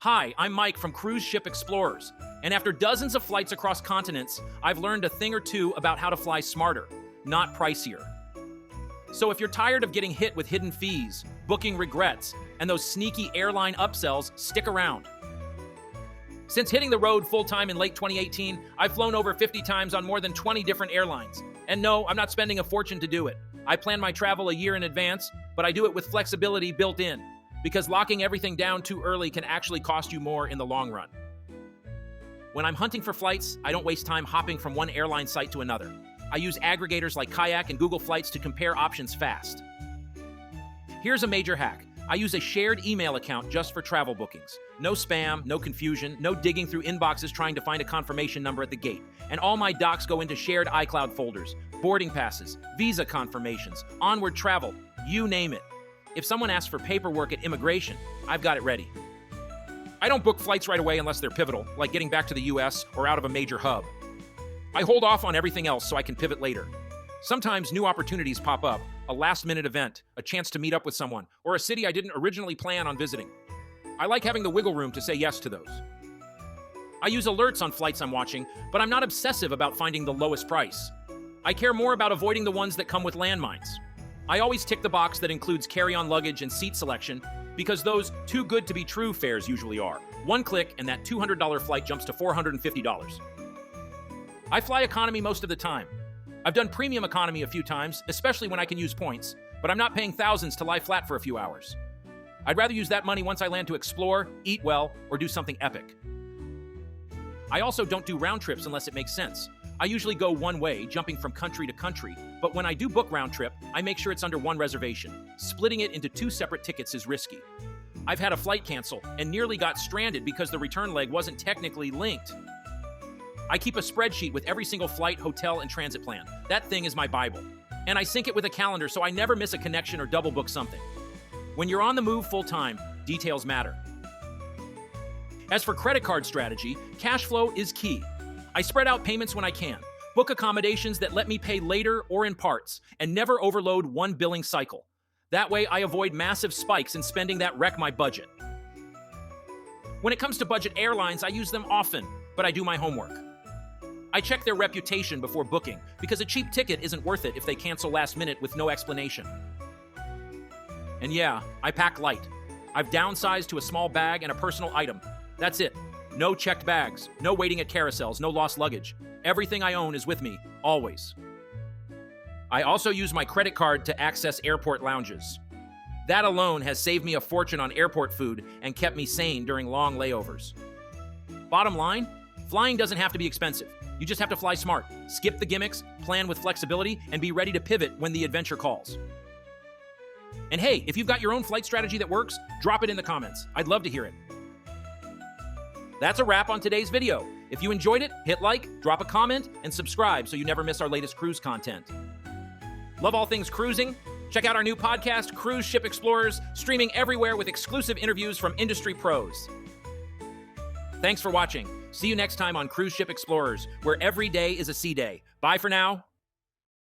Hi, I'm Mike from Cruise Ship Explorers, and after dozens of flights across continents, I've learned a thing or two about how to fly smarter, not pricier. So if you're tired of getting hit with hidden fees, booking regrets, and those sneaky airline upsells, stick around. Since hitting the road full-time in late 2018, I've flown over 50 times on more than 20 different airlines. And no, I'm not spending a fortune to do it. I plan my travel a year in advance, but I do it with flexibility built in, because locking everything down too early can actually cost you more in the long run. When I'm hunting for flights, I don't waste time hopping from one airline site to another. I use aggregators like Kayak and Google Flights to compare options fast. Here's a major hack. I use a shared email account just for travel bookings. No spam, no confusion, no digging through inboxes trying to find a confirmation number at the gate. And all my docs go into shared iCloud folders. Boarding passes, visa confirmations, onward travel, you name it. If someone asks for paperwork at immigration, I've got it ready. I don't book flights right away unless they're pivotal, like getting back to the US or out of a major hub. I hold off on everything else so I can pivot later. Sometimes new opportunities pop up, a last-minute event, a chance to meet up with someone, or a city I didn't originally plan on visiting. I like having the wiggle room to say yes to those. I use alerts on flights I'm watching, but I'm not obsessive about finding the lowest price. I care more about avoiding the ones that come with landmines. I always tick the box that includes carry-on luggage and seat selection, because those too good to be true fares usually are. One click and that $200 flight jumps to $450. I fly economy most of the time. I've done premium economy a few times, especially when I can use points, but I'm not paying thousands to lie flat for a few hours. I'd rather use that money once I land to explore, eat well, or do something epic. I also don't do round trips unless it makes sense. I usually go one way, jumping from country to country, but when I do book round trip, I make sure it's under one reservation. Splitting it into two separate tickets is risky. I've had a flight cancel and nearly got stranded because the return leg wasn't technically linked. I keep a spreadsheet with every single flight, hotel, and transit plan. That thing is my Bible. And I sync it with a calendar so I never miss a connection or double book something. When you're on the move full-time, details matter. As for credit card strategy, cash flow is key. I spread out payments when I can, book accommodations that let me pay later or in parts, and never overload one billing cycle. That way, I avoid massive spikes in spending that wreck my budget. When it comes to budget airlines, I use them often, but I do my homework. I check their reputation before booking, because a cheap ticket isn't worth it if they cancel last minute with no explanation. And yeah, I pack light. I've downsized to a small bag and a personal item. That's it. No checked bags, no waiting at carousels, no lost luggage. Everything I own is with me, always. I also use my credit card to access airport lounges. That alone has saved me a fortune on airport food and kept me sane during long layovers. Bottom line, flying doesn't have to be expensive. You just have to fly smart, skip the gimmicks, plan with flexibility, and be ready to pivot when the adventure calls. And hey, if you've got your own flight strategy that works, drop it in the comments. I'd love to hear it. That's a wrap on today's video. If you enjoyed it, hit like, drop a comment, and subscribe so you never miss our latest cruise content. Love all things cruising? Check out our new podcast, Cruise Ship Explorers, streaming everywhere with exclusive interviews from industry pros. Thanks for watching. See you next time on Cruise Ship Explorers, where every day is a sea day. Bye for now.